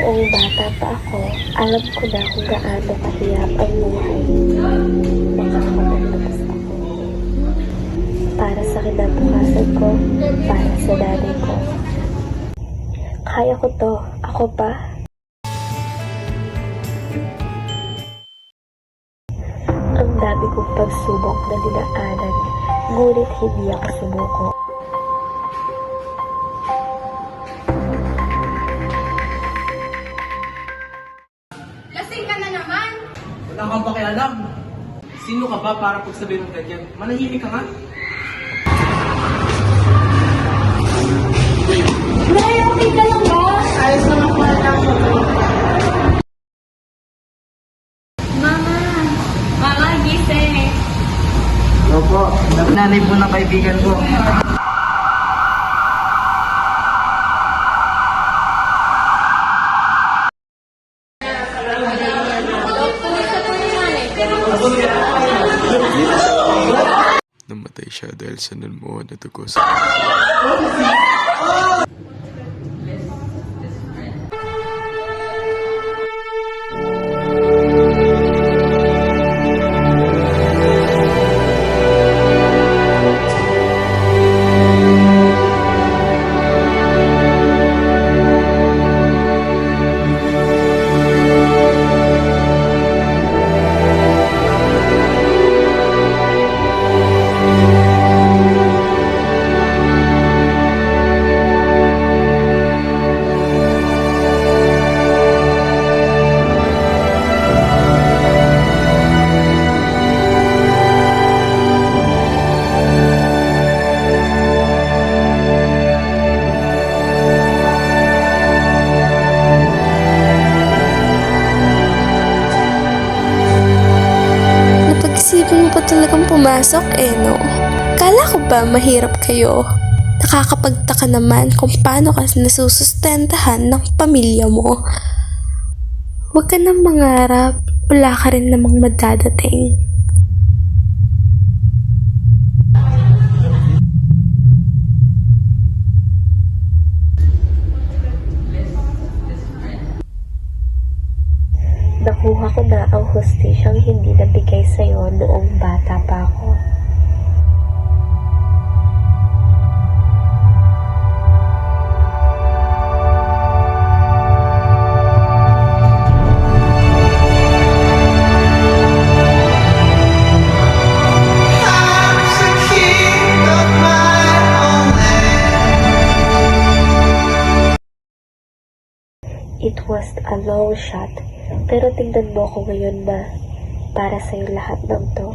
Noong bata pa ako, alam ko na kung gaano kahirap ang buhay. Nakakapagtapos ako. Para sa kinabukasan ko, para sa nanay ko. Kaya ko to, ako pa. Ang dami kong pagsubok na dinaanan, ngunit hindi ako sumuko. Lasing ka na naman! Wala kang pakialam. Sino ka ba para pagsabihin ng ganyan? Manahimik ka nga. Nay, okay ka lang ba? Ayos naman ko lang. Mama! Mama, gising! Opo, nanay po ng kaibigan ko. Namatay siya dahil sa nalmuhan na dugo sa Napag-isipan mo pa talagang pumasok no? Kala ko ba mahirap kayo? Nakakapagtaka naman kung paano ka nasusustentahan ng pamilya mo. Huwag ka nang mangarap, wala ka rin namang madadating. Nakuha ko na ang hustisyang hindi nabigay sa'yo noong bata pa ako. It was a long shot, pero tingnan mo ako ngayon na para sa'yo lahat ng to.